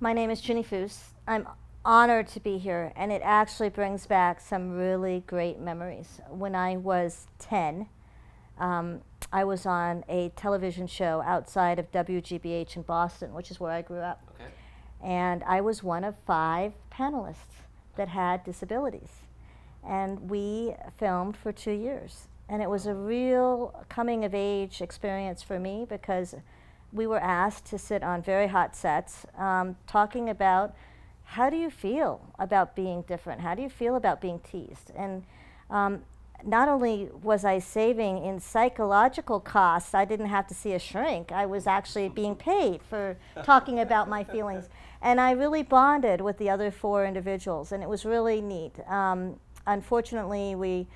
My name is Ginny Foos. I'm honored to be here, and it actually brings back some really great memories. When I was 10, I was on a television show outside of WGBH in Boston, which is where I grew up. Okay. And I was one of 5 panelists that had disabilities. And we filmed for 2 years. And it was a real coming of age experience for me because we were asked to sit on very hot sets talking about how do you feel about being different? How do you feel about being teased? And not only was I saving in psychological costs, I didn't have to see a shrink. I was actually being paid for talking about my feelings. And I really bonded with the other 4 individuals, and it was really neat. Unfortunately, we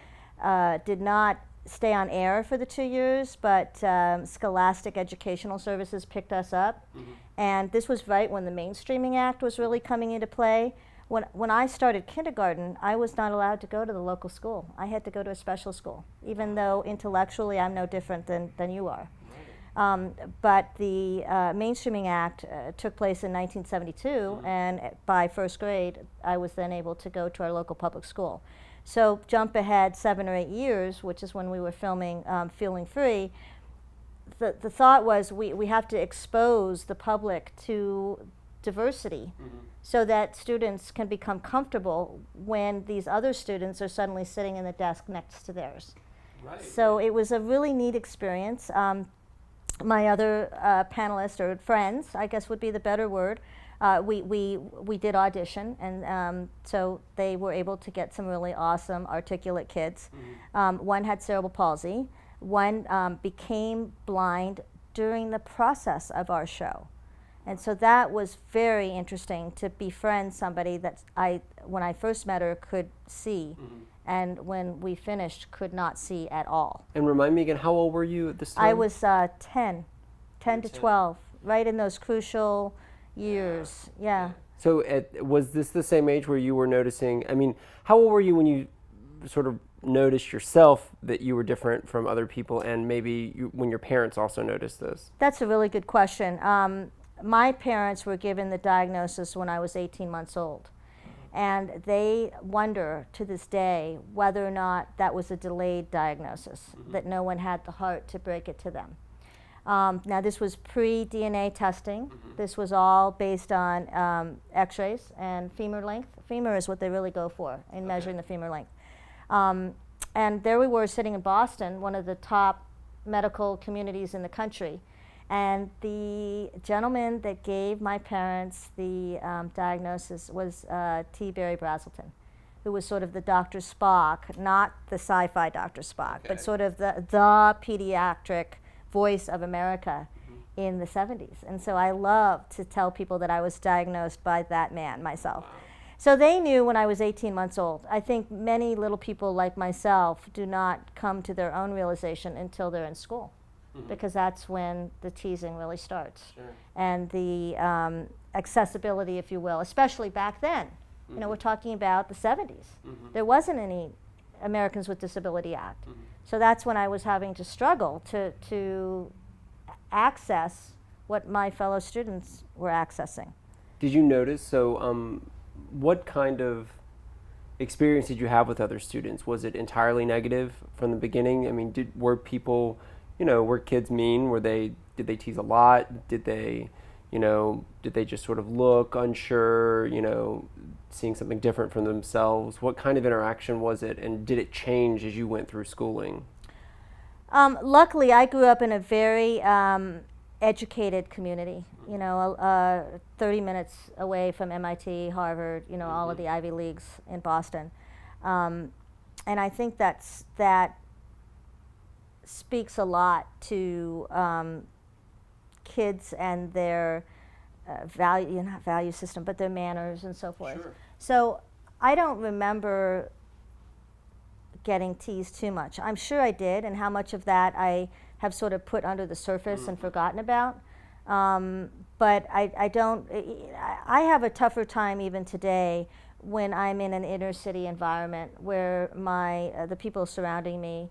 did not stay on air for the 2 years, but Scholastic Educational Services picked us up. Mm-hmm. And this was right when the Mainstreaming Act was really coming into play. When I started kindergarten, I was not allowed to go to the local school. I had to go to a special school, even though intellectually I'm no different than you are. But the Mainstreaming Act took place in 1972, Mm-hmm. and by first grade, I was then able to go to our local public school. So jump ahead 7 or 8 years, which is when we were filming Feeling Free, the thought was we have to expose the public to diversity Mm-hmm. so that students can become comfortable when these other students are suddenly sitting in the desk next to theirs. Right. So it was a really neat experience. My other panelists, or friends, I guess would be the better word, we did audition, and so they were able to get some really awesome, articulate kids. Mm-hmm. One had cerebral palsy. One became blind during the process of our show. And so that was very interesting to befriend somebody that when I first met her, could see. Mm-hmm. And when we finished, could not see at all. And remind me again, how old were you at this time? I was 10 to 10. 12, right in those crucial years. Yeah. So was this the same age where you were noticing, I mean, how old were you when you sort of noticed yourself that you were different from other people, and maybe when your parents also noticed this? That's a really good question. My parents were given the diagnosis when I was 18 months old. And they wonder to this day whether or not that was a delayed diagnosis, Mm-hmm. that no one had the heart to break it to them. Now this was pre-DNA testing. Mm-hmm. This was all based on x-rays and femur length. Femur is what they really go for in measuring the femur length. And there we were sitting in Boston, one of the top medical communities in the country. And the gentleman that gave my parents the diagnosis was T. Barry Brazelton, who was sort of the Dr. Spock, not the sci-fi Dr. Spock, Okay. but sort of the pediatric voice of America in the 70s. And so I love to tell people that I was diagnosed by that man myself. Wow. So they knew when I was 18 months old. I think many little people like myself do not come to their own realization until they're in school. Mm-hmm. Because that's when the teasing really starts. Sure. And the accessibility, if you will, especially back then. Mm-hmm. You know, we're talking about the 70s. Mm-hmm. There wasn't any Americans with Disability Act. Mm-hmm. So that's when I was having to struggle to access what my fellow students were accessing. Did you notice, so what kind of experience did you have with other students? Was it entirely negative from the beginning? I mean, were people, were kids mean? Did they tease a lot? Did they just sort of look unsure, seeing something different from themselves? What kind of interaction was it, and did it change as you went through schooling? Luckily, I grew up in a very educated community, 30 minutes away from MIT, Harvard, all of the Ivy Leagues in Boston. And I think that speaks a lot to kids and their not value system, but their manners and so forth. Sure. So I don't remember getting teased too much. I'm sure I did, and how much of that I have sort of put under the surface and forgotten about. But I don't, I have a tougher time even today when I'm in an inner city environment where the people surrounding me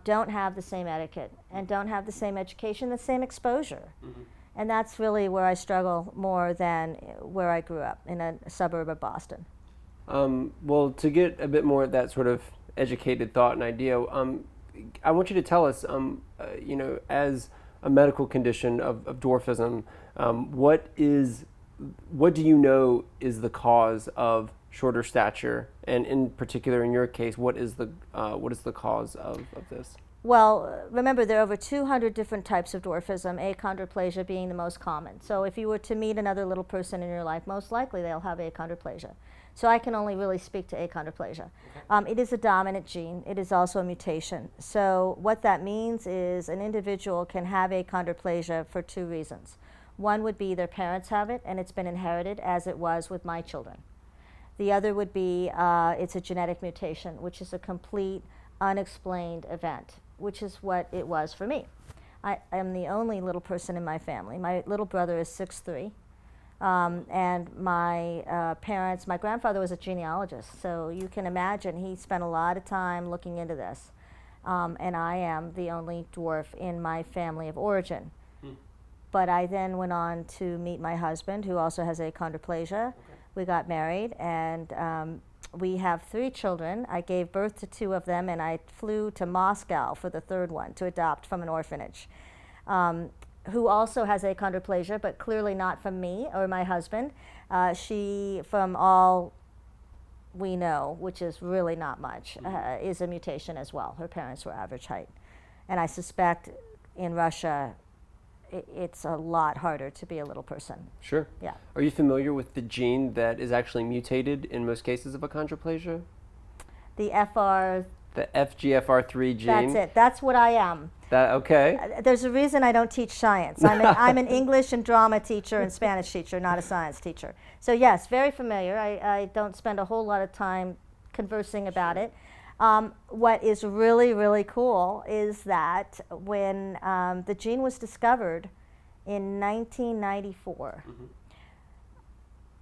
don't have the same etiquette and don't have the same education, the same exposure. Mm-hmm. And that's really where I struggle more than where I grew up, in a suburb of Boston. Well, to get a bit more of that sort of educated thought and idea, I want you to tell us, as a medical condition of dwarfism, what do you know is the cause of shorter stature, and in particular, in your case, what is the cause of this? Well, remember, there are over 200 different types of dwarfism, achondroplasia being the most common. So if you were to meet another little person in your life, most likely they'll have achondroplasia. So I can only really speak to achondroplasia. Okay. It is a dominant gene. It is also a mutation. So what that means is an individual can have achondroplasia for two reasons. One would be their parents have it, and it's been inherited, as it was with my children. The other would be it's a genetic mutation, which is a complete unexplained event, which is what it was for me. I am the only little person in my family. My little brother is 6'3", and my parents, my grandfather was a genealogist, so you can imagine he spent a lot of time looking into this. And I am the only dwarf in my family of origin. But I then went on to meet my husband, who also has achondroplasia. Okay. We got married, and we have 3 children. I gave birth to 2 of them, and I flew to Moscow for the 3rd one to adopt from an orphanage, who also has achondroplasia, but clearly not from me or my husband. She, from all we know, which is really not much, is a mutation as well. Her parents were average height. And I suspect in Russia, it's a lot harder to be a little person. Sure. Yeah. Are you familiar with the gene that is actually mutated in most cases of achondroplasia? The FGFR3 gene. That's it. That's what I am. Okay. There's a reason I don't teach science. I'm an English and drama teacher and Spanish teacher, not a science teacher. So yes, very familiar. I don't spend a whole lot of time conversing about it. What is really, really cool is that when the gene was discovered in 1994,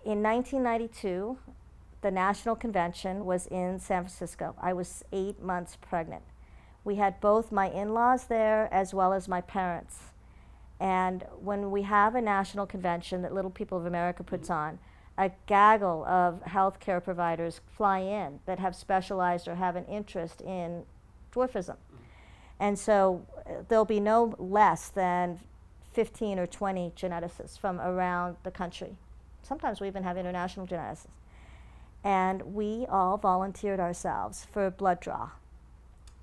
in 1992, the National Convention was in San Francisco. I was 8 months pregnant. We had both my in-laws there as well as my parents. And when we have a national convention that Little People of America puts on, a gaggle of healthcare providers fly in that have specialized or have an interest in dwarfism. And so there'll be no less than 15 or 20 geneticists from around the country. Sometimes we even have international geneticists. And we all volunteered ourselves for a blood draw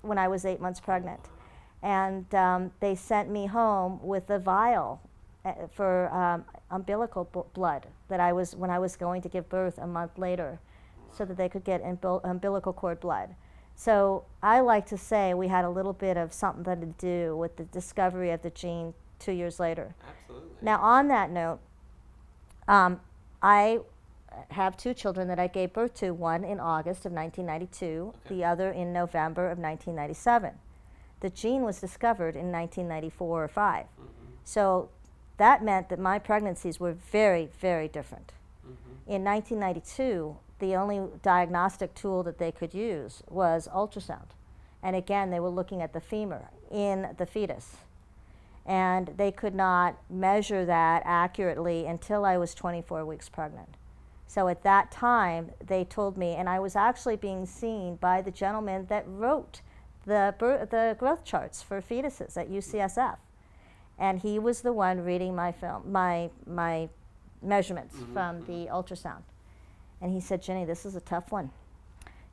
when I was 8 months pregnant. And they sent me home with a vial for umbilical blood that when I was going to give birth a month later, so that they could get umbilical cord blood. So I like to say we had a little bit of something to do with the discovery of the gene 2 years later. Absolutely. Now on that note, I have 2 children that I gave birth to, one in August of 1992, okay, the other in November of 1997. The gene was discovered in 1994 or 5. So that meant that my pregnancies were very, very different. In 1992, the only diagnostic tool that they could use was ultrasound. And again, they were looking at the femur in the fetus. And they could not measure that accurately until I was 24 weeks pregnant. So at that time, they told me, and I was actually being seen by the gentleman that wrote the growth charts for fetuses at UCSF. And he was the one reading my measurements from the ultrasound. And he said, "Ginny, this is a tough one."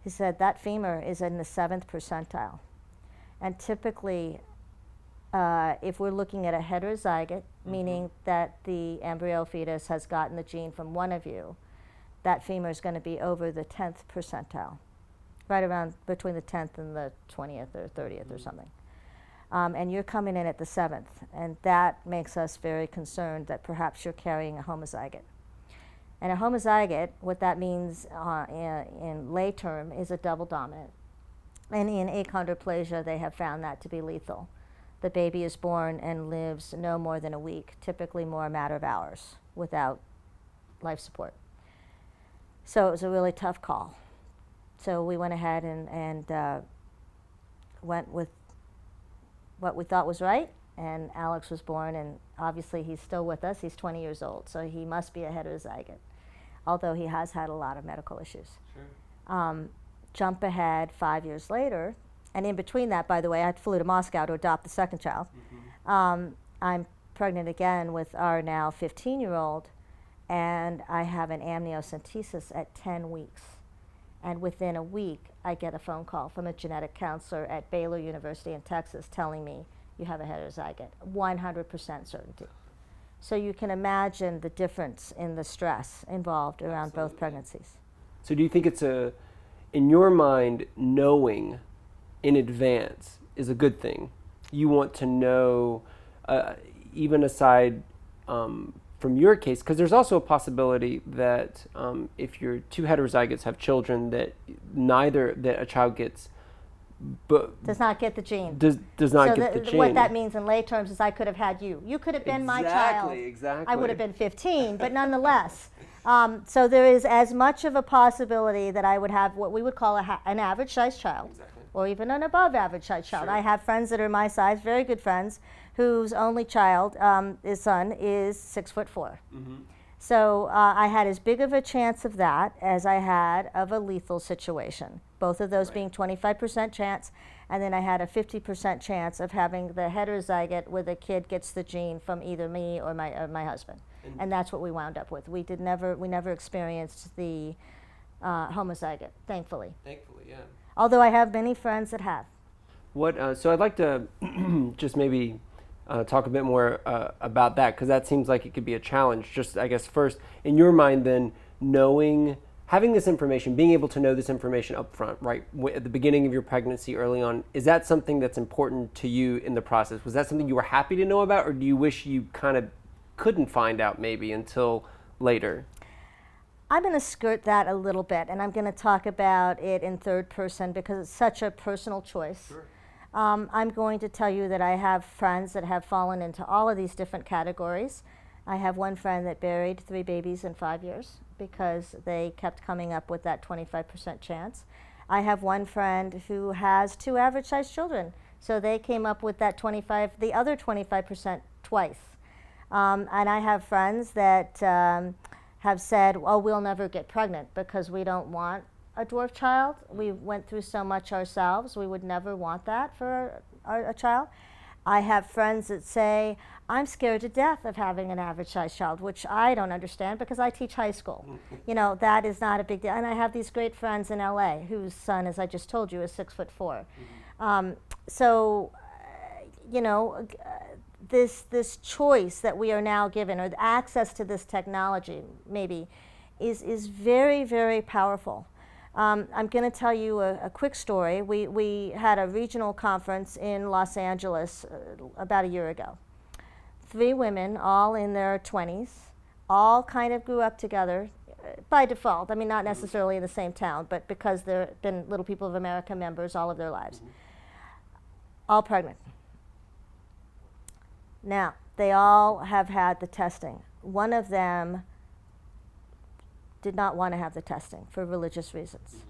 He said, "That femur is in the 7th percentile. And typically, if we're looking at a heterozygote, meaning that the embryo fetus has gotten the gene from one of you, that femur is going to be over the 10th percentile, right around between the 10th and the 20th or 30th or something. And you're coming in at the 7th, and that makes us very concerned that perhaps you're carrying a homozygote." And a homozygote, what that means in lay term, is a double dominant. And in achondroplasia, they have found that to be lethal. The baby is born and lives no more than a week, typically more a matter of hours, without life support. So it was a really tough call. So we went ahead and went with what we thought was right, and Alex was born, and obviously he's still with us. He's 20 years old, so he must be a heterozygote, although he has had a lot of medical issues. Sure. Jump ahead 5 years later, and in between that, by the way, I flew to Moscow to adopt the second child. I'm pregnant again with our now 15-year-old, and I have an amniocentesis at 10 weeks. And within a week, I get a phone call from a genetic counselor at Baylor University in Texas telling me, you have a heterozygote, 100% certainty. So you can imagine the difference in the stress involved around both pregnancies. So do you think it's in your mind, knowing in advance is a good thing? You want to know, even aside from your case, because there's also a possibility that if your two heterozygotes have children, that a child gets, does not get the gene. Does not get the gene. What that means in lay terms is I could have had you. You could have been my child. Exactly. I would have been 15, but nonetheless. So there is as much of a possibility that I would have what we would call an average size child, or even an above average size child. Sure. I have friends that are my size, very good friends, whose only child, his son, is 6'4". Mm-hmm. So I had as big of a chance of that as I had of a lethal situation. Both of those being 25% chance, and then I had a 50% chance of having the heterozygote where the kid gets the gene from either me or my husband. And that's what we wound up with. We never experienced the homozygote, thankfully. Thankfully, yeah. Although I have many friends that have. So I'd like to just maybe talk a bit more about that, because that seems like it could be a challenge. Just, I guess, first, in your mind then, having this information, being able to know this information up front, right, at the beginning of your pregnancy, early on, is that something that's important to you in the process? Was that something you were happy to know about, or do you wish you kind of couldn't find out maybe until later? I'm going to skirt that a little bit, and I'm going to talk about it in third person because it's such a personal choice. Sure. I'm going to tell you that I have friends that have fallen into all of these different categories. I have one friend that buried 3 babies in 5 years because they kept coming up with that 25% chance. I have one friend who has 2 average-sized children, so they came up with that the other 25% twice. And I have friends that have said, oh, we'll never get pregnant because we don't want a dwarf child. We went through so much ourselves, we would never want that for a child. I have friends that say, I'm scared to death of having an average-sized child, which I don't understand because I teach high school. You know, that is not a big deal. And I have these great friends in LA whose son, as I just told you, is 6'4". So, you know, this choice that we are now given, or the access to this technology, maybe, is very, very powerful. I'm going to tell you a quick story. We had a regional conference in Los Angeles about a year ago. 3 women, all in their 20s, all kind of grew up together by default. I mean, not necessarily in the same town, but because they've been Little People of America members all of their lives. All pregnant. Now, they all have had the testing. One of them did not want to have the testing for religious reasons,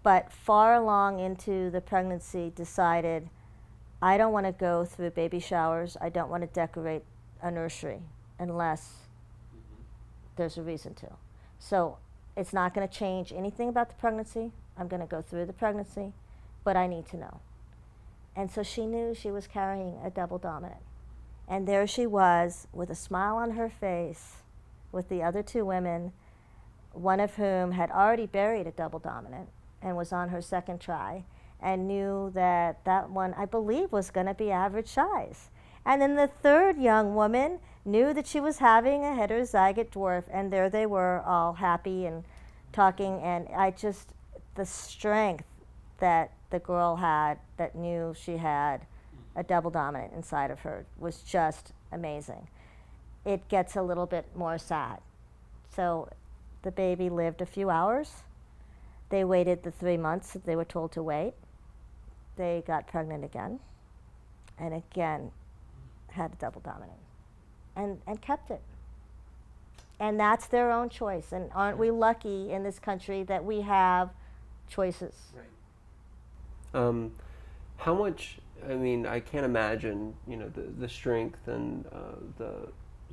but far along into the pregnancy decided, I don't want to go through baby showers, I don't want to decorate a nursery unless there's a reason to. So it's not going to change anything about the pregnancy. I'm going to go through the pregnancy, but I need to know. And so she knew she was carrying a double dominant. And there she was with a smile on her face with the other 2 women, one of whom had already buried a double dominant and was on her second try, and knew that that one, I believe, was going to be average size. And then the third young woman knew that she was having a heterozygote dwarf, and there they were, all happy and talking, and the strength that the girl had that knew she had a double dominant inside of her was just amazing. It gets a little bit more sad. So the baby lived a few hours. They waited the 3 months that they were told to wait. They got pregnant again, and again had a double dominant, and kept it. And that's their own choice. And aren't we lucky in this country that we have choices? Right. How much, I mean, I can't imagine, the strength and the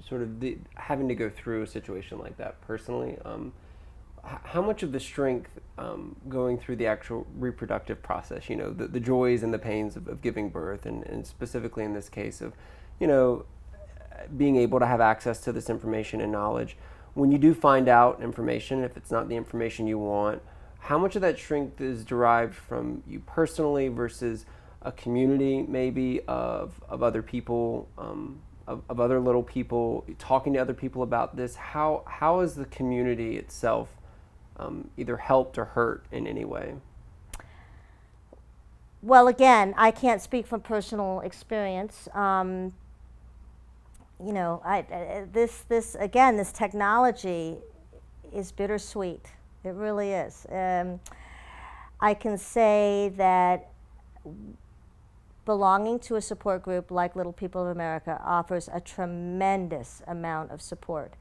sort of the having to go through a situation like that personally. How much of the strength going through the actual reproductive process, the joys and the pains of giving birth, and specifically in this case of, you know, being able to have access to this information and knowledge. When you do find out information, if it's not the information you want, how much of that strength is derived from you personally versus a community maybe of other people, of other little people, talking to other people about this? How is the community itself either helped or hurt in any way? Well, again, I can't speak from personal experience. This technology is bittersweet. It really is. I can say that belonging to a support group like Little People of America offers a tremendous amount of support.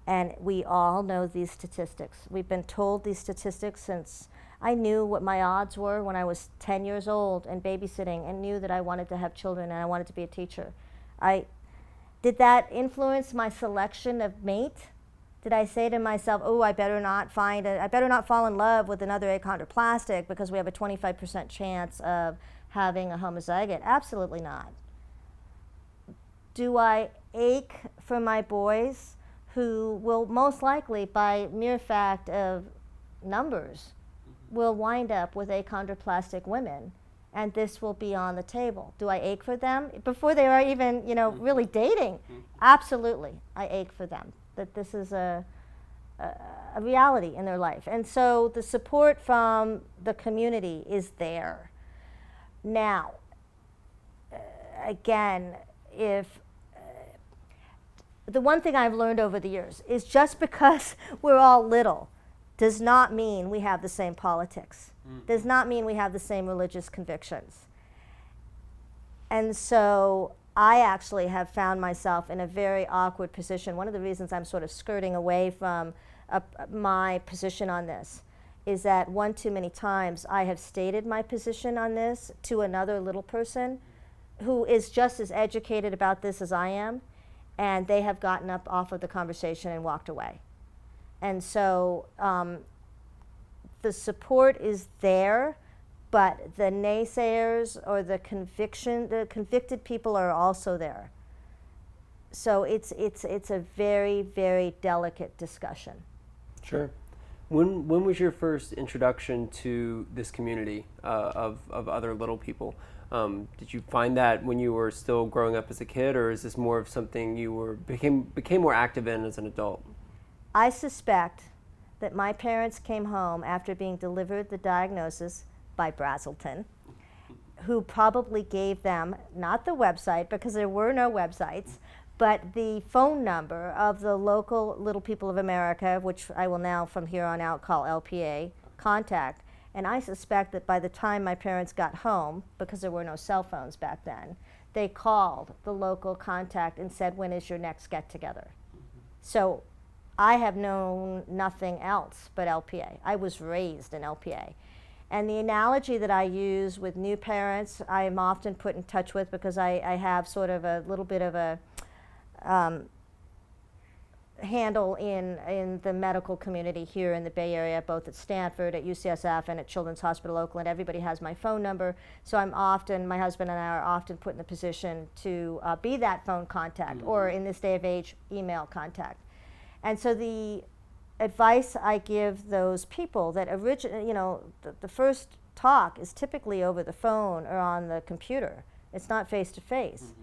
And we all know these statistics. We've been told these statistics since I knew what my odds were when I was 10 years old and babysitting, and knew that I wanted to have children and I wanted to be a teacher. Did that influence my selection of mate? Did I say to myself, oh, I better not fall in love with another achondroplastic because we have a 25% chance of having a homozygote? Absolutely not. Do I ache for my boys who will most likely, by mere fact of numbers, will wind up with achondroplastic women? And this will be on the table. Do I ache for them before they are even, really dating? Absolutely, I ache for them. That this is a reality in their life. And so the support from the community is there. Now, again, the one thing I've learned over the years is just because we're all little does not mean we have the same politics. Does not mean we have the same religious convictions. And so I actually have found myself in a very awkward position. One of the reasons I'm sort of skirting away from my position on this is that one too many times I have stated my position on this to another little person who is just as educated about this as I am, and they have gotten up off of the conversation and walked away. And so the support is there, but the naysayers or the convicted people are also there. So it's a very, very delicate discussion. Sure. When was your first introduction to this community of other little people? Did you find that when you were still growing up as a kid, or is this more of something you became more active in as an adult? I suspect that my parents came home after being delivered the diagnosis by Brazelton, who probably gave them, not the website, because there were no websites, but the phone number of the local Little People of America, which I will now from here on out call LPA, contact. And I suspect that by the time my parents got home, because there were no cell phones back then, they called the local contact and said, when is your next get-together? So I have known nothing else but LPA. I was raised in LPA. And the analogy that I use with new parents, I am often put in touch with because I have sort of a little bit of a handle in the medical community here in the Bay Area, both at Stanford, at UCSF, and at Children's Hospital Oakland. Everybody has my phone number, so my husband and I are often put in the position to be that phone contact, or in this day of age, email contact. And so the advice I give those people that the first talk is typically over the phone or on the computer. It's not face to face.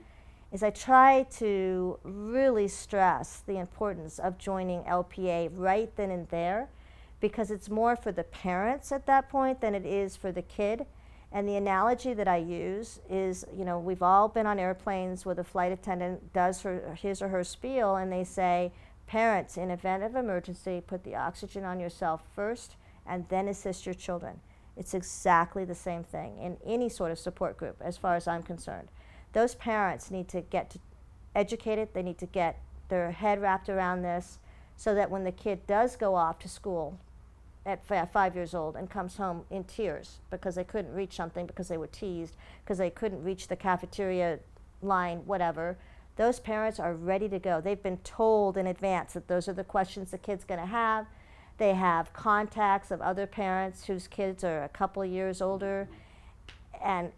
Is I try to really stress the importance of joining LPA right then and there, because it's more for the parents at that point than it is for the kid. And the analogy that I use is, we've all been on airplanes where the flight attendant does his or her spiel, and they say, parents, in event of emergency, put the oxygen on yourself first and then assist your children. It's exactly the same thing in any sort of support group, as far as I'm concerned. Those parents need to get educated, they need to get their head wrapped around this, so that when the kid does go off to school, at 5 years old and comes home in tears because they couldn't reach something, because they were teased, because they couldn't reach the cafeteria line, whatever, those parents are ready to go. They've been told in advance that those are the questions the kid's going to have. They have contacts of other parents whose kids are a couple of years older, and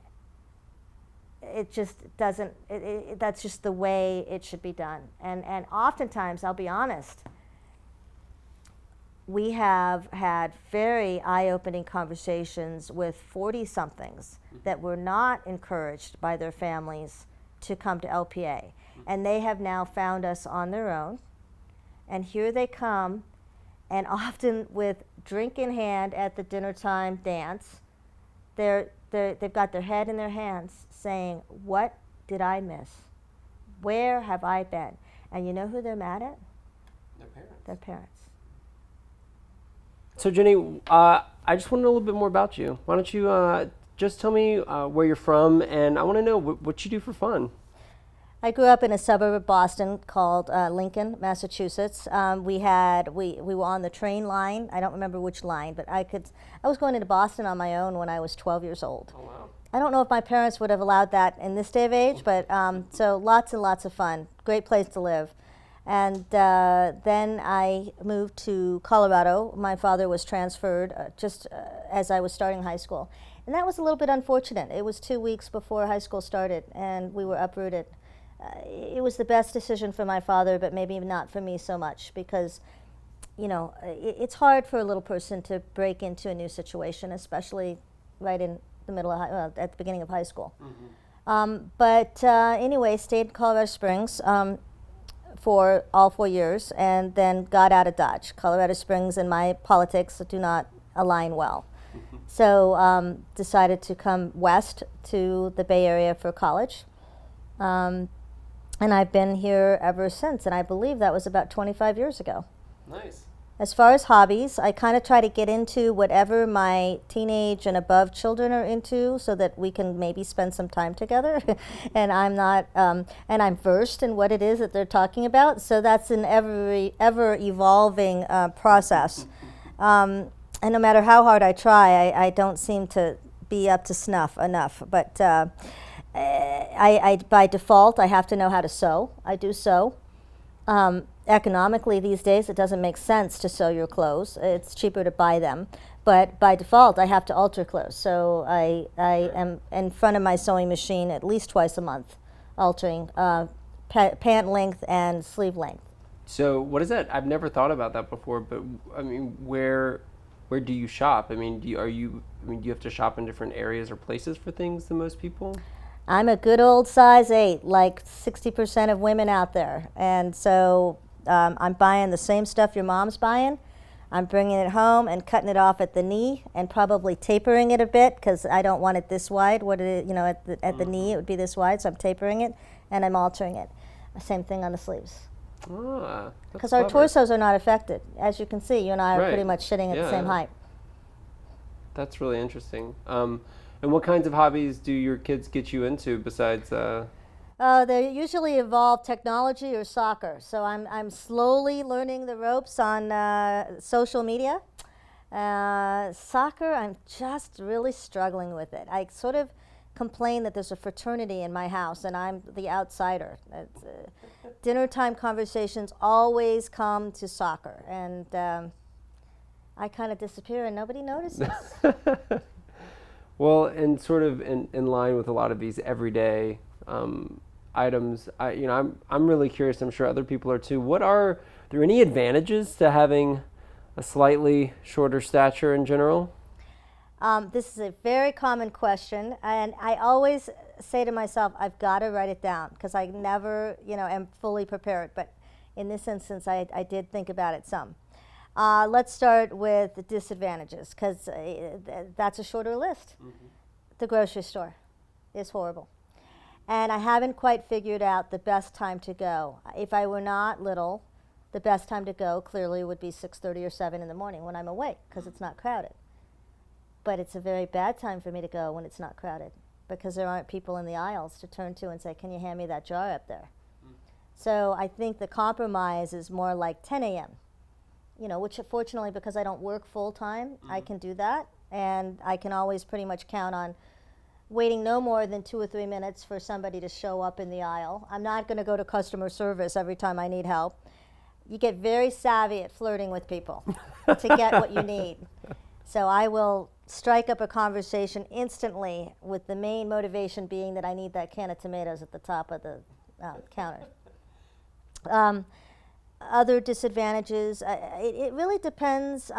it just doesn't, that's just the way it should be done. And oftentimes, I'll be honest, we have had very eye-opening conversations with 40-somethings that were not encouraged by their families to come to LPA. And they have now found us on their own. And here they come, and often with drink in hand at the dinner time dance, they've got their head in their hands saying, what did I miss? Where have I been? And you know who they're mad at? Their parents. Their parents. So Ginny, I just want to know a little bit more about you. Why don't you just tell me where you're from, and I want to know what you do for fun. I grew up in a suburb of Boston called Lincoln, Massachusetts. We were on the train line. I don't remember which line, but I was going into Boston on my own when I was 12 years old. Oh, wow. I don't know if my parents would have allowed that in this day of age, but so lots and lots of fun. Great place to live. And then I moved to Colorado. My father was transferred just as I was starting high school. And that was a little bit unfortunate. It was 2 weeks before high school started, and we were uprooted. It was the best decision for my father, but maybe not for me so much, because, you know, it's hard for a little person to break into a new situation, especially right in the middle of at the beginning of high school. Mm-hmm. But anyway, stayed in Colorado Springs for all 4 years, and then got out of Dodge. Colorado Springs and my politics do not align well. Mm-hmm. So decided to come west to the Bay Area for college. And I've been here ever since, and I believe that was about 25 years ago. Nice. As far as hobbies, I kind of try to get into whatever my teenage and above children are into, so that we can maybe spend some time together. And I'm not, and I'm versed in what it is that they're talking about. So that's an ever evolving process. And no matter how hard I try, I don't seem to be up to snuff enough. But I by default, I have to know how to sew. I do sew. Economically these days, it doesn't make sense to sew your clothes. It's cheaper to buy them. But by default, I have to alter clothes. So I am in front of my sewing machine at least twice a month, altering pant length and sleeve length. So what is that? I've never thought about that before. But I mean, where do you shop? I mean, do you have to shop in different areas or places for things than most people? I'm a good old size 8, like 60% of women out there. And so I'm buying the same stuff your mom's buying. I'm bringing it home and cutting it off at the knee and probably tapering it a bit, because I don't want it this wide. At the knee it would be this wide, so I'm tapering it and I'm altering it. Same thing on the sleeves. Because our torsos are not affected. As you can see, you and I are pretty much sitting at the same height. That's really interesting. And what kinds of hobbies do your kids get you into besides? They usually involve technology or soccer. So I'm slowly learning the ropes on social media. Soccer, I'm just really struggling with it. I sort of complain that there's a fraternity in my house and I'm the outsider. Dinner time conversations always come to soccer, and I kind of disappear and nobody notices. Well, and sort of in line with a lot of these everyday items, I'm really curious. I'm sure other people are too. Are there any advantages to having a slightly shorter stature in general? This is a very common question, and I always say to myself, I've got to write it down, because I never, am fully prepared. But in this instance, I did think about it some. Let's start with the disadvantages, because that's a shorter list. Mm-hmm. The grocery store is horrible. And I haven't quite figured out the best time to go. If I were not little, the best time to go clearly would be 6:30 or 7 in the morning when I'm awake, because it's not crowded. But it's a very bad time for me to go when it's not crowded, because there aren't people in the aisles to turn to and say, can you hand me that jar up there? Mm. So I think the compromise is more like 10 a.m. which fortunately, because I don't work full time, I can do that. And I can always pretty much count on waiting no more than 2 or 3 minutes for somebody to show up in the aisle. I'm not going to go to customer service every time I need help. You get very savvy at flirting with people to get what you need. So I will strike up a conversation instantly, with the main motivation being that I need that can of tomatoes at the top of the counter. Other disadvantages, it really depends.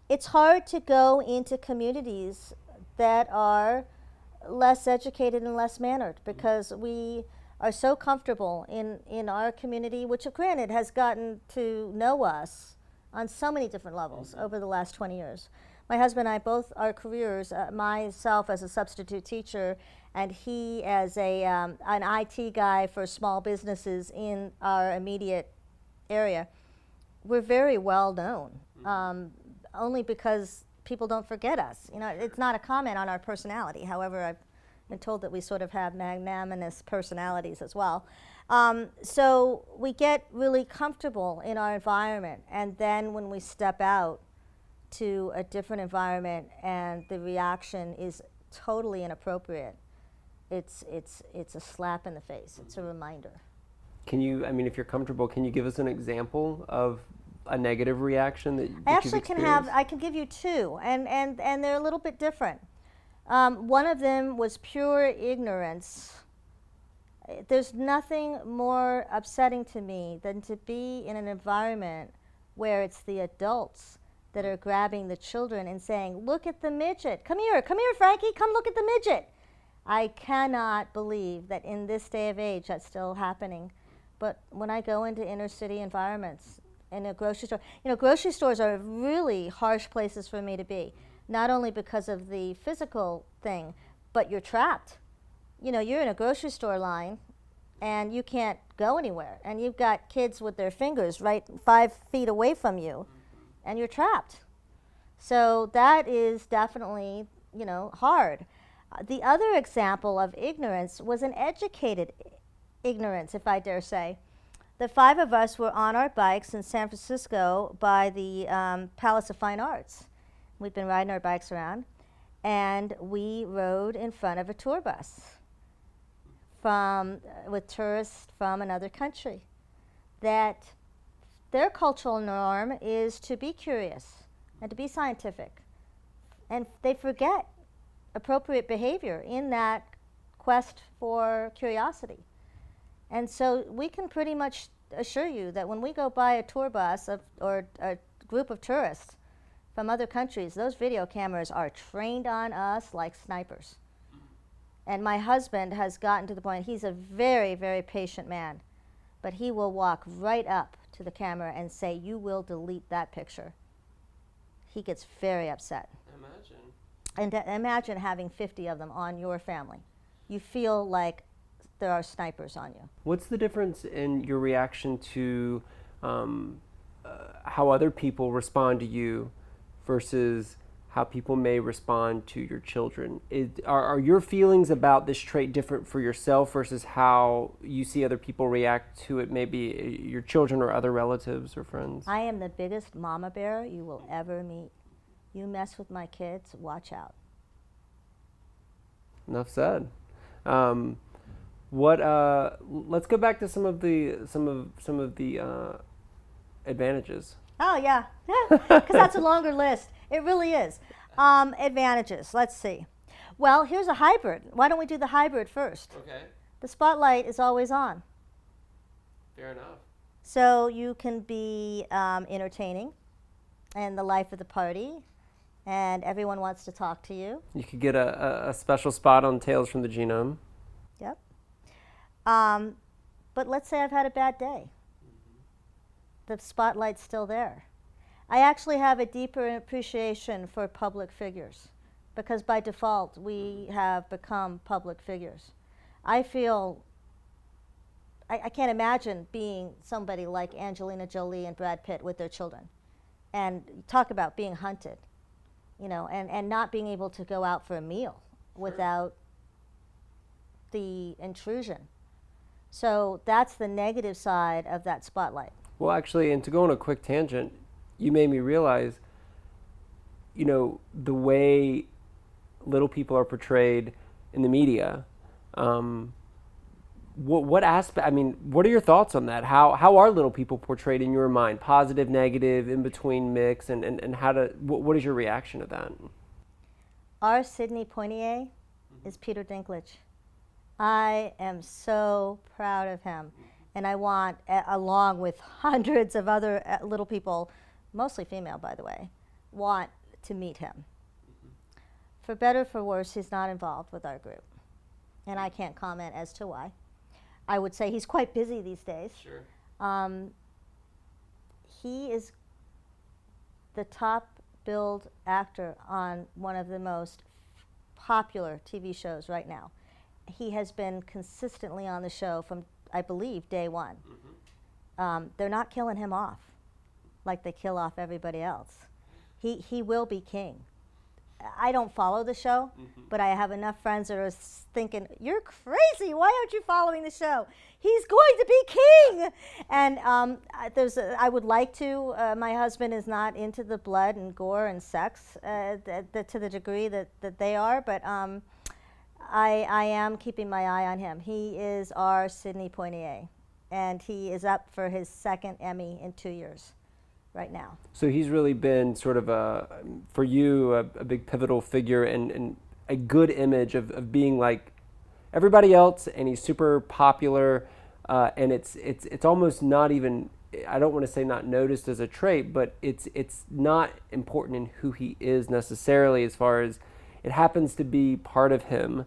It's hard to go into communities that are less educated and less mannered, because we are so comfortable in our community, which granted has gotten to know us on so many different levels over the last 20 years. My husband and I, both our careers, myself as a substitute teacher and he as an IT guy for small businesses in our immediate area, we're very well known, only because people don't forget us. It's not a comment on our personality. However, I've been told that we sort of have magnanimous personalities as well. So we get really comfortable in our environment, and then when we step out to a different environment and the reaction is totally inappropriate, it's a slap in the face. It's a reminder. Can you, if you're comfortable, can you give us an example of a negative reaction that I actually you've experienced? I can give you 2, and they're a little bit different. One of them was pure ignorance. There's nothing more upsetting to me than to be in an environment where it's the adults that are grabbing the children and saying, "Look at the midget. Come here, Frankie, come look at the midget." I cannot believe that in this day of age that's still happening. But when I go into inner city environments, in a grocery store, grocery stores are really harsh places for me to be, not only because of the physical thing, but you're trapped. You're in a grocery store line and you can't go anywhere, and you've got kids with their fingers right 5 feet away from you, and you're trapped. So that is definitely, hard. The other example of ignorance was an educated ignorance, if I dare say. The 5 of us were on our bikes in San Francisco by the Palace of Fine Arts. We'd been riding our bikes around, and we rode in front of a tour bus with tourists from another country. That their cultural norm is to be curious and to be scientific, and they forget appropriate behavior in that quest for curiosity. And so we can pretty much assure you that when we go by a tour bus or a group of tourists from other countries, those video cameras are trained on us like snipers. And my husband has gotten to the point, he's a very, very patient man, but he will walk right up to the camera and say, "You will delete that picture." He gets very upset. Imagine. And imagine having 50 of them on your family. You feel like there are snipers on you. What's the difference in your reaction to how other people respond to you versus how people may respond to your children? Are your feelings about this trait different for yourself versus how you see other people react to it, maybe your children or other relatives or friends? I am the biggest mama bear you will ever meet. You mess with my kids, watch out. Enough said. Let's go back to some of the advantages. Oh yeah, because that's a longer list. It really is. Advantages. Let's see. Well, here's a hybrid. Why don't we do the hybrid first? Okay. The spotlight is always on, Fair enough. so you can be entertaining, and the life of the party, and everyone wants to talk to you. You could get a special spot on Tales from the Genome. Yep. But let's say I've had a bad day. The spotlight's still there. I actually have a deeper appreciation for public figures, because by default we have become public figures. I feel, I can't imagine being somebody like Angelina Jolie and Brad Pitt with their children. And talk about being hunted, and not being able to go out for a meal without the intrusion. So that's the negative side of that spotlight. Well, actually, and to go on a quick tangent, you made me realize, the way little people are portrayed in the media. What aspect? I mean, what are your thoughts on that? How are little people portrayed in your mind? Positive, negative, in between, mix, and how to? What is your reaction to that? Our Sidney Poitier is Peter Dinklage. I am so proud of him, and I want, along with hundreds of other little people, mostly female, by the way, want to meet him. For better or for worse, he's not involved with our group, and I can't comment as to why. I would say he's quite busy these days. Sure. He is the top billed actor on one of the most popular TV shows right now. He has been consistently on the show from, I believe, day one. They're not killing him off like they kill off everybody else. He will be king. I don't follow the show, but I have enough friends that are thinking, you're crazy, why aren't you following the show? He's going to be king! And I would like to, my husband is not into the blood and gore and sex to the degree that they are, but I am keeping my eye on him. He is our Sidney Poitier, and he is up for his second Emmy in 2 years. Right now. So he's really been sort of for you, a big pivotal figure and a good image of being like everybody else, and he's super popular, and it's almost not even, I don't want to say not noticed as a trait, but it's not important in who he is necessarily, as far as it happens to be part of him.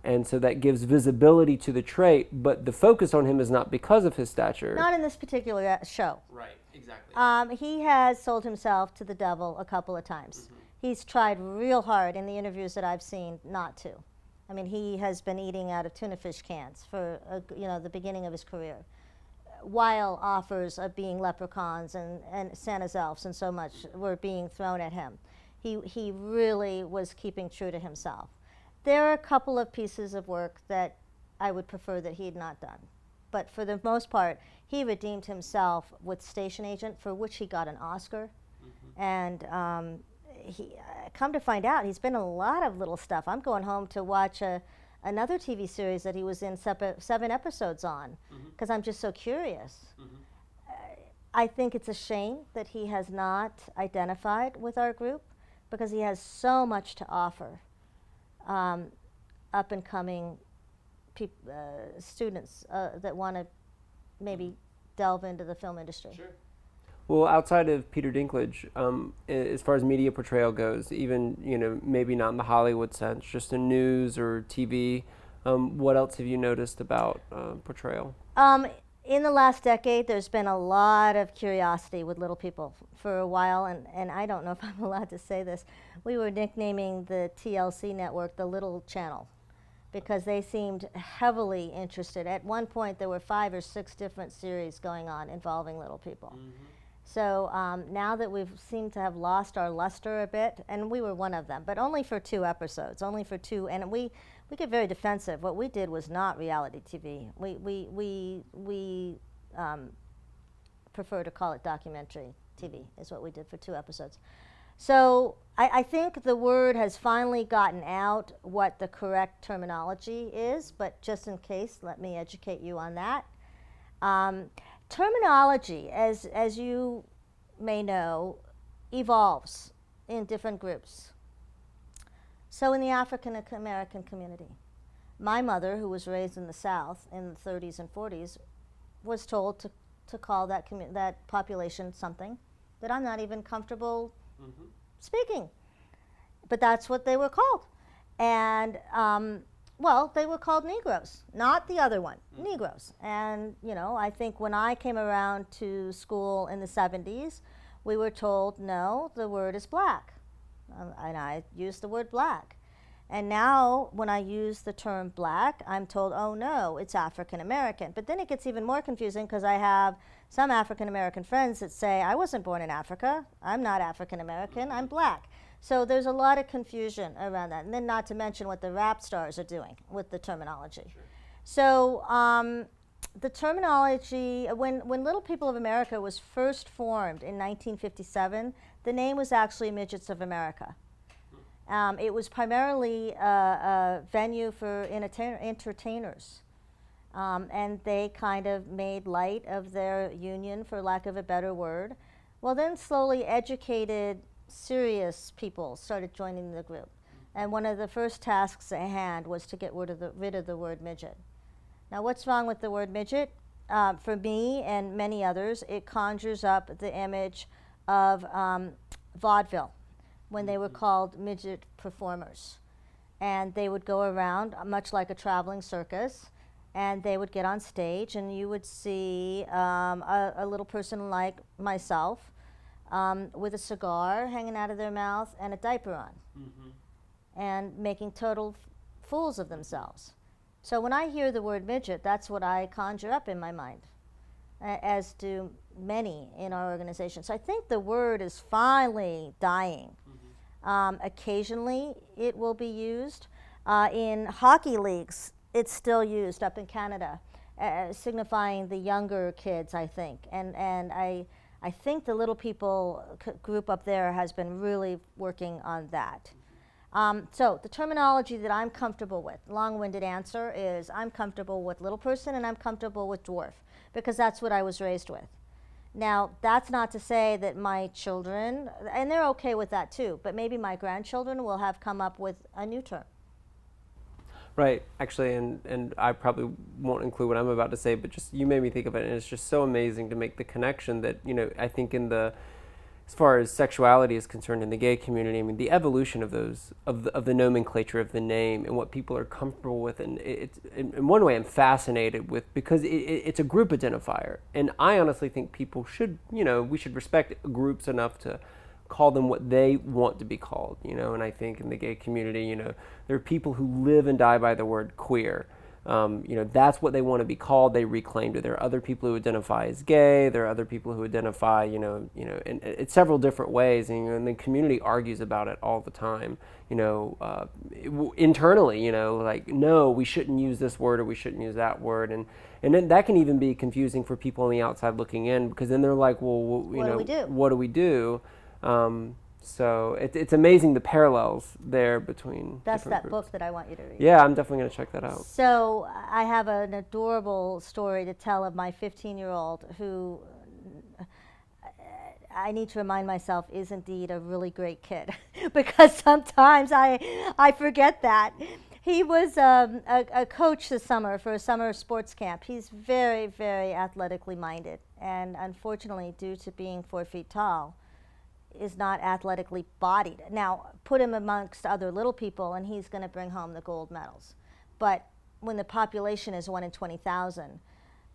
And so that gives visibility to the trait, but the focus on him is not because of his stature. Not in this particular show. Right, exactly. He has sold himself to the devil a couple of times. He's tried real hard in the interviews that I've seen not to. I mean, he has been eating out of tuna fish cans for the beginning of his career, while offers of being leprechauns and Santa's elves and so much were being thrown at him. He really was keeping true to himself. There are a couple of pieces of work that I would prefer that he had not done. But for the most part, he redeemed himself with Station Agent, for which he got an Oscar. And he, come to find out, he's been in a lot of little stuff. I'm going home to watch another TV series that he was in 7 episodes on, because I'm just so curious. I think it's a shame that he has not identified with our group, because he has so much to offer. Up and coming students that want to maybe delve into the film industry. Sure. Well, outside of Peter Dinklage, as far as media portrayal goes, even maybe not in the Hollywood sense, just in news or TV, what else have you noticed about portrayal? In the last decade, there's been a lot of curiosity with little people for a while, and I don't know if I'm allowed to say this. We were nicknaming the TLC network the Little Channel, because they seemed heavily interested. At one point, there were 5 or 6 different series going on involving little people. So now that we've seemed to have lost our luster a bit, and we were one of them, but only for 2 episodes, and we get very defensive. What we did was not reality TV. We prefer to call it documentary TV, is what we did for 2 episodes. So I think the word has finally gotten out what the correct terminology is, but just in case, let me educate you on that. Terminology, as you may know, evolves in different groups. So in the African American community, my mother, who was raised in the South in the 30s and 40s, was told to call that population something that I'm not even comfortable speaking. But that's what they were called. And well, they were called Negroes, not the other one, Negroes. And I think when I came around to school in the 70s, we were told, no, the word is black. And I used the word black. And now when I use the term black, I'm told, oh no, it's African American. But then it gets even more confusing, because I have some African American friends that say, I wasn't born in Africa, I'm not African American, I'm black. So there's a lot of confusion around that. And then not to mention what the rap stars are doing with the terminology. Sure. So The terminology, when Little People of America was first formed in 1957, the name was actually Midgets of America. It was primarily a venue for entertainers. And they kind of made light of their union, for lack of a better word. Well, then slowly educated, serious people started joining the group. And one of the first tasks at hand was to get rid of the word midget. Now, what's wrong with the word midget? For me and many others, it conjures up the image of vaudeville, when they were called midget performers. And they would go around, much like a traveling circus, and they would get on stage, and you would see a little person like myself with a cigar hanging out of their mouth and a diaper on, and making total fools of themselves. So when I hear the word midget, that's what I conjure up in my mind, as do many in our organization. So I think the word is finally dying. Occasionally it will be used. In hockey leagues, it's still used up in Canada, signifying the younger kids, I think. And I think the Little People group up there has been really working on that. So the terminology that I'm comfortable with, long-winded answer, is I'm comfortable with little person and I'm comfortable with dwarf, because that's what I was raised with. Now, that's not to say that my children, and they're okay with that too, but maybe my grandchildren will have come up with a new term. Right, actually, and I probably won't include what I'm about to say, but just you made me think of it, and it's just so amazing to make the connection that, I think as far as sexuality is concerned in the gay community, I mean, the evolution of the nomenclature of the name and what people are comfortable with, and it's in one way I'm fascinated with, because it's a group identifier, and I honestly think people should, we should respect groups enough to call them what they want to be called, and I think in the gay community, there are people who live and die by the word queer. That's what they want to be called. They reclaimed it. There are other people who identify as gay. There are other people who identify, in several different ways. And the community argues about it all the time. Internally, like, no, we shouldn't use this word or we shouldn't use that word. And then that can even be confusing for people on the outside looking in, because then they're like, well, what do we do? So it's amazing the parallels there between. That's that groups. book that I want you to read. Yeah, I'm definitely going to check that out. So I have an adorable story to tell of my 15-year-old who, I need to remind myself, is indeed a really great kid because sometimes I forget that. He was a coach this summer for a summer sports camp. He's very, very athletically minded, and unfortunately, due to being 4 feet tall, is not athletically bodied. Now, put him amongst other little people and he's going to bring home the gold medals. But when the population is 1 in 20,000,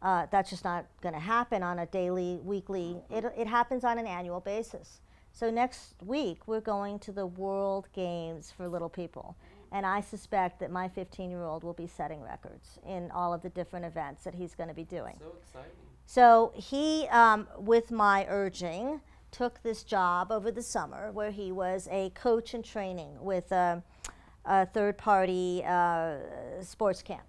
that's just not going to happen on a daily, weekly, it happens on an annual basis. So next week, we're going to the World Games for little people. And I suspect that my 15-year-old will be setting records in all of the different events that he's going to be doing. So exciting. So he, with my urging, took this job over the summer where he was a coach in training with a third-party sports camp.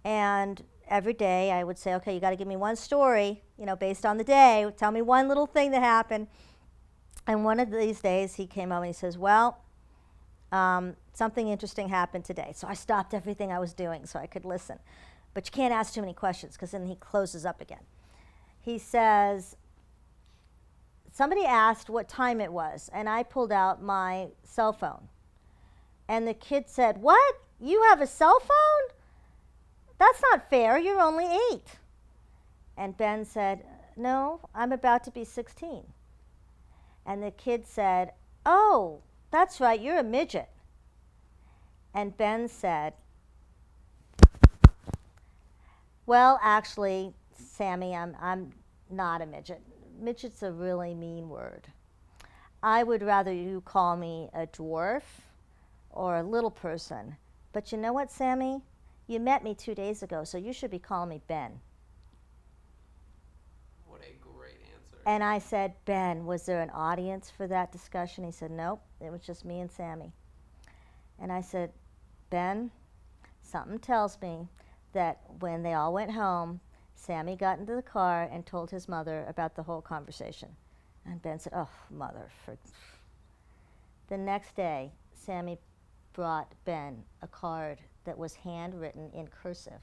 And every day I would say, okay, you got to give me one story, based on the day. Tell me one little thing that happened. And one of these days he came home and he says, well, something interesting happened today. So I stopped everything I was doing so I could listen. But you can't ask too many questions because then he closes up again. He says, somebody asked what time it was, and I pulled out my cell phone. And the kid said, what? You have a cell phone? That's not fair. You're only 8. And Ben said, no, I'm about to be 16. And the kid said, oh, that's right, you're a midget. And Ben said, well, actually, Sammy, I'm not a midget. Midget's a really mean word. I would rather you call me a dwarf or a little person. But you know what, Sammy? You met me 2 days ago, so you should be calling me Ben. What a great answer. And I said, Ben, was there an audience for that discussion? He said, nope, it was just me and Sammy. And I said, Ben, something tells me that when they all went home, Sammy got into the car and told his mother about the whole conversation. And Ben said, oh, mother. The next day, Sammy brought Ben a card that was handwritten in cursive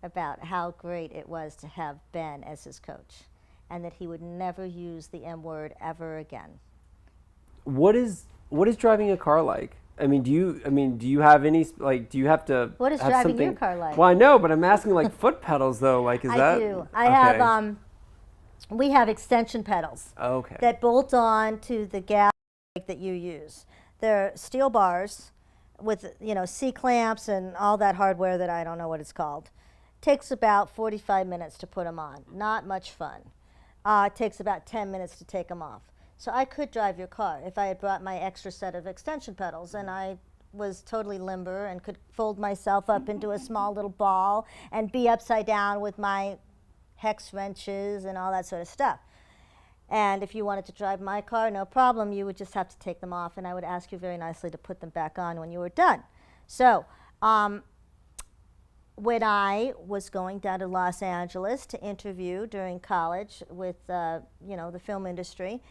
about how great it was to have Ben as his coach and that he would never use the M word ever again. What is driving a car like? I mean, do you have any, like, do you have to What is have driving something? your car like? Well, I know, but I'm asking like foot pedals though. Like, is that? I do. I okay. have, we have extension pedals Okay. that bolt on to the gas brake that you use. They're steel bars with, C-clamps and all that hardware that I don't know what it's called. Takes about 45 minutes to put them on. Not much fun. It takes about 10 minutes to take them off. So I could drive your car if I had brought my extra set of extension pedals and I was totally limber and could fold myself up into a small little ball and be upside down with my hex wrenches and all that sort of stuff. And if you wanted to drive my car, no problem, you would just have to take them off and I would ask you very nicely to put them back on when you were done. So when I was going down to Los Angeles to interview during college with the film industry,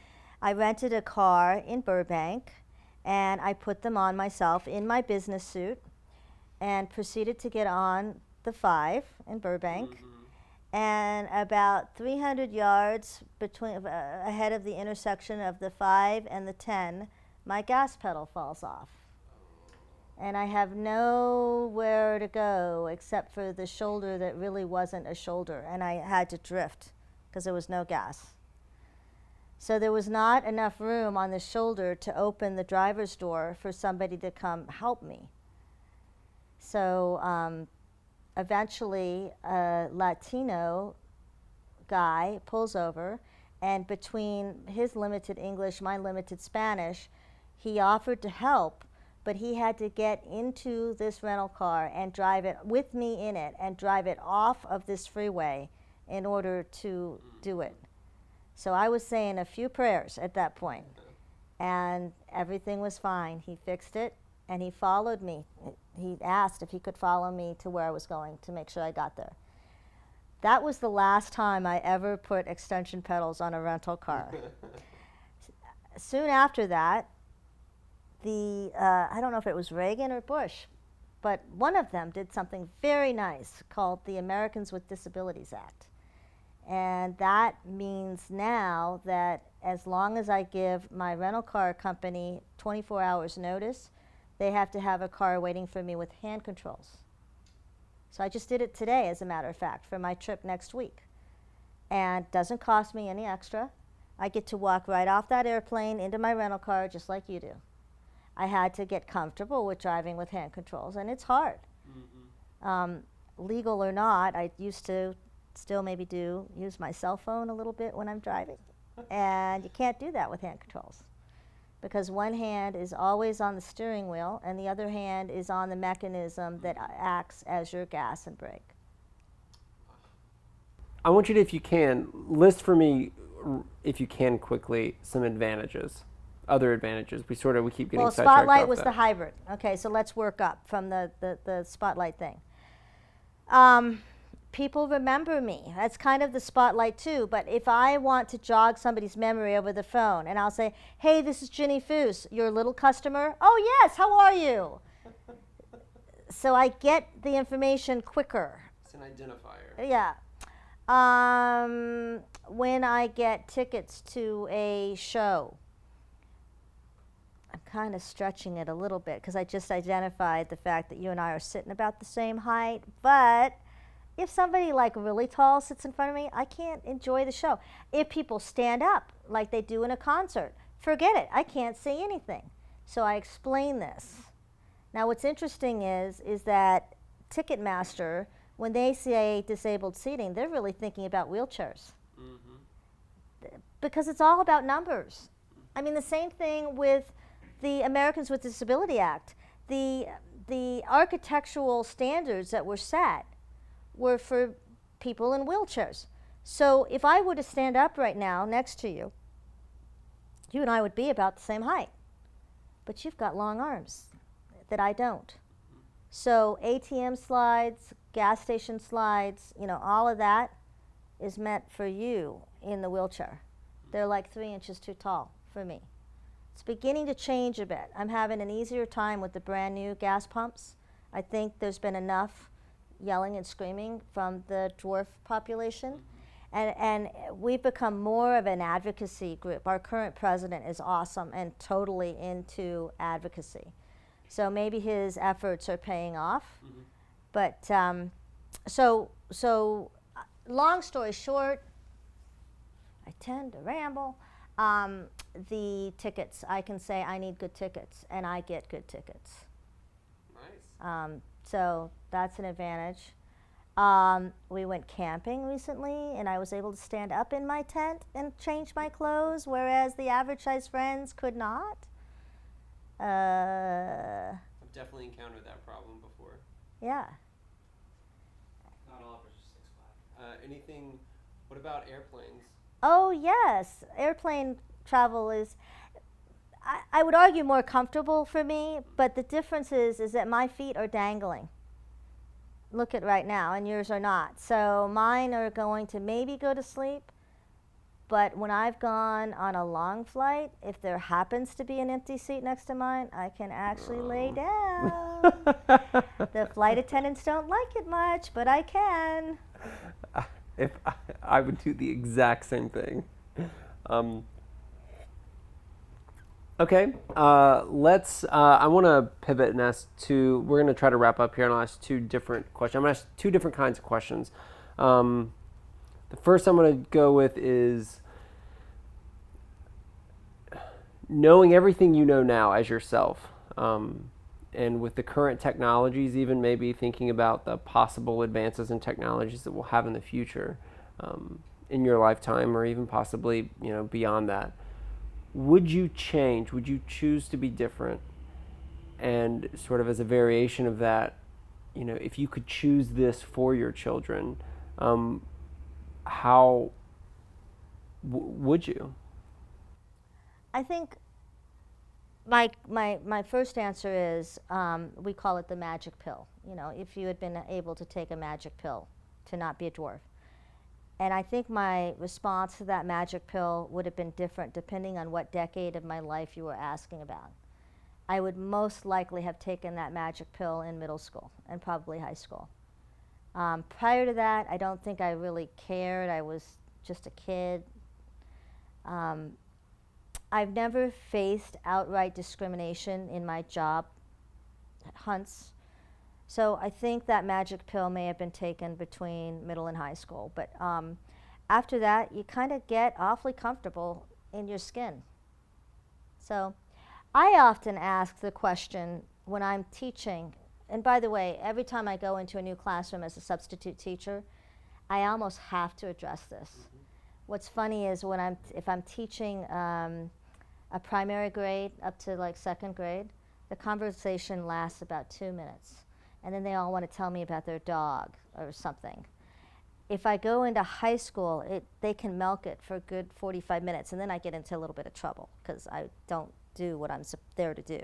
I rented a car in Burbank and I put them on myself in my business suit and proceeded to get on the 5 in Burbank. Mm-hmm. And about 300 yards ahead of the intersection of the 5 and the 10, my gas pedal falls off. And I have nowhere to go except for the shoulder that really wasn't a shoulder, and I had to drift because there was no gas. So there was not enough room on the shoulder to open the driver's door for somebody to come help me. So eventually a Latino guy pulls over, and between his limited English, my limited Spanish, he offered to help, but he had to get into this rental car and drive it with me in it and drive it off of this freeway in order to do it. So I was saying a few prayers at that point, and everything was fine. He fixed it, and he followed me. He asked if he could follow me to where I was going to make sure I got there. That was the last time I ever put extension pedals on a rental car. Soon after that, I don't know if it was Reagan or Bush, but one of them did something very nice called the Americans with Disabilities Act. And that means now that as long as I give my rental car company 24 hours notice, they have to have a car waiting for me with hand controls. So I just did it today, as a matter of fact, for my trip next week. And doesn't cost me any extra. I get to walk right off that airplane into my rental car just like you do. I had to get comfortable with driving with hand controls, and it's hard. Mm-hmm. Legal or not, I used to still maybe use my cell phone a little bit when I'm driving. And you can't do that with hand controls because one hand is always on the steering wheel and the other hand is on the mechanism that acts as your gas and brake. I want you to, if you can, list for me, if you can quickly, some advantages, other advantages. We keep getting sidetracked. Well, Spotlight was the hybrid. Okay, so let's work up from the Spotlight thing. People remember me. That's kind of the Spotlight too, but if I want to jog somebody's memory over the phone and I'll say, hey, this is Ginny Foos, your little customer. Oh yes, how are you? So I get the information quicker. It's an identifier. Yeah. When I get tickets to a show, I'm kind of stretching it a little bit because I just identified the fact that you and I are sitting about the same height, but if somebody like really tall sits in front of me, I can't enjoy the show. If people stand up like they do in a concert, forget it. I can't see anything. So I explain this. Now what's interesting is that Ticketmaster, when they say disabled seating, they're really thinking about wheelchairs. Mm-hmm. Because it's all about numbers. I mean, the same thing with the Americans with Disability Act. The architectural standards that were set were for people in wheelchairs. So if I were to stand up right now next to you, you and I would be about the same height. But you've got long arms that I don't. So ATM slides, gas station slides, all of that is meant for you in the wheelchair. They're like 3 inches too tall for me. It's beginning to change a bit. I'm having an easier time with the brand new gas pumps. I think there's been enough yelling and screaming from the dwarf population. And we've become more of an advocacy group. Our current president is awesome and totally into advocacy. So maybe his efforts are paying off. But so long story short, I tend to ramble. The tickets, I can say I need good tickets, and I get good tickets. Nice. So that's an advantage. We went camping recently, and I was able to stand up in my tent and change my clothes, whereas the average size friends could not. I've definitely encountered that problem before. Yeah. Not all of us are 6'5". Anything? What about airplanes? Oh yes, airplane travel is, I would argue, more comfortable for me, but the difference is that my feet are dangling. Look at right now, and yours are not. So mine are going to maybe go to sleep, but when I've gone on a long flight, if there happens to be an empty seat next to mine, I can actually lay down. The flight attendants don't like it much, but I can. If I would do the exact same thing. Okay, let's. I want to pivot and ask two. We're going to try to wrap up here, and I'll ask two different questions. I'm going to ask two different kinds of questions. The first I'm going to go with is knowing everything you know now as yourself, and with the current technologies, even maybe thinking about the possible advances in technologies that we'll have in the future, in your lifetime, or even possibly beyond that. Would you change? Would you choose to be different? And sort of as a variation of that, if you could choose this for your children, how would you? I think my first answer is, we call it the magic pill. If you had been able to take a magic pill to not be a dwarf. And I think my response to that magic pill would have been different depending on what decade of my life you were asking about. I would most likely have taken that magic pill in middle school and probably high school. Prior to that, I don't think I really cared. I was just a kid. I've never faced outright discrimination in my job hunts. So I think that magic pill may have been taken between middle and high school. But after that, you kind of get awfully comfortable in your skin. So I often ask the question when I'm teaching, and by the way, every time I go into a new classroom as a substitute teacher, I almost have to address this. What's funny is if I'm teaching a primary grade up to like second grade, the conversation lasts about 2 minutes. And then they all want to tell me about their dog or something. If I go into high school, they can milk it for a good 45 minutes, and then I get into a little bit of trouble because I don't do what I'm there to do.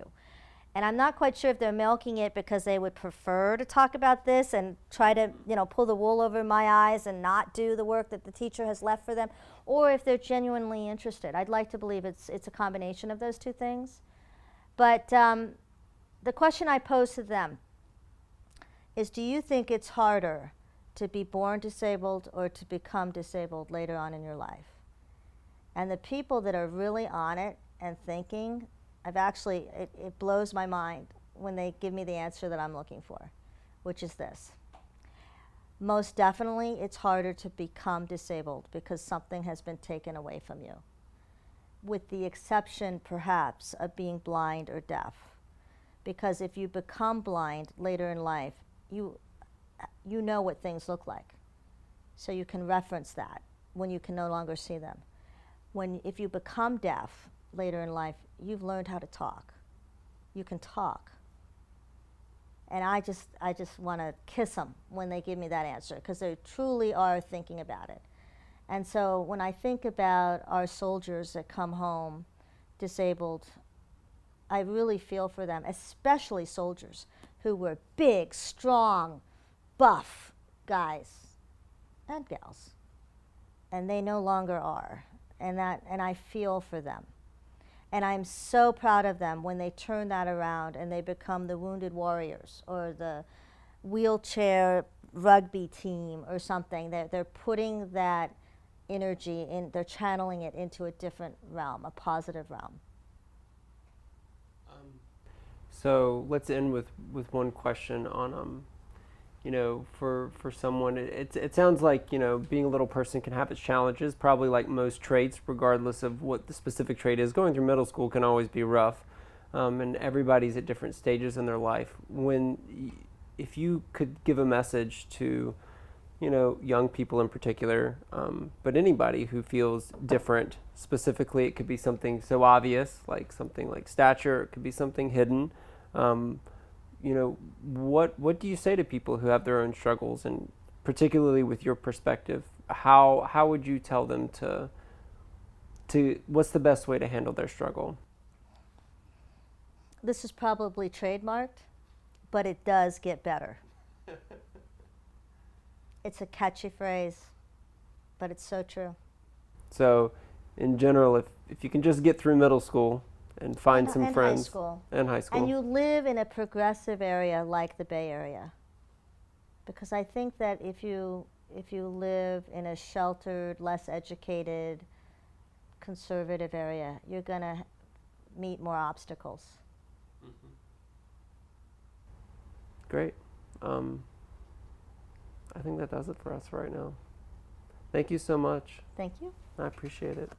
And I'm not quite sure if they're milking it because they would prefer to talk about this and try to, pull the wool over my eyes and not do the work that the teacher has left for them, or if they're genuinely interested. I'd like to believe it's a combination of those two things. But the question I pose to them is, do you think it's harder to be born disabled or to become disabled later on in your life? And the people that are really on it and thinking, it blows my mind when they give me the answer that I'm looking for, which is this. Most definitely, it's harder to become disabled because something has been taken away from you, with the exception, perhaps, of being blind or deaf. Because if you become blind later in life, you know what things look like. So you can reference that when you can no longer see them. If you become deaf later in life, you've learned how to talk. You can talk. And I just want to kiss them when they give me that answer, because they truly are thinking about it. And so when I think about our soldiers that come home disabled, I really feel for them, especially soldiers who were big, strong, buff guys and gals, and they no longer are. And I feel for them. And I'm so proud of them when they turn that around and they become the Wounded Warriors or the wheelchair rugby team or something. They're putting that energy in, they're channeling it into a different realm, a positive realm. So let's end with one question on for someone, it sounds like being a little person can have its challenges, probably like most traits, regardless of what the specific trait is. Going through middle school can always be rough, and everybody's at different stages in their life. If you could give a message to young people in particular, but anybody who feels different, specifically it could be something so obvious like something like stature, it could be something hidden. What do you say to people who have their own struggles, and particularly with your perspective, how would you tell them to what's the best way to handle their struggle? This is probably trademarked, but it does get better. It's a catchy phrase, but it's so true. So, in general, if you can just get through middle school and find some friends. High school. And high school. And you live in a progressive area like the Bay Area. Because I think that if you live in a sheltered, less educated, conservative area, you're going to meet more obstacles. Mm-hmm. Great. I think that does it for us right now. Thank you so much. Thank you. I appreciate it.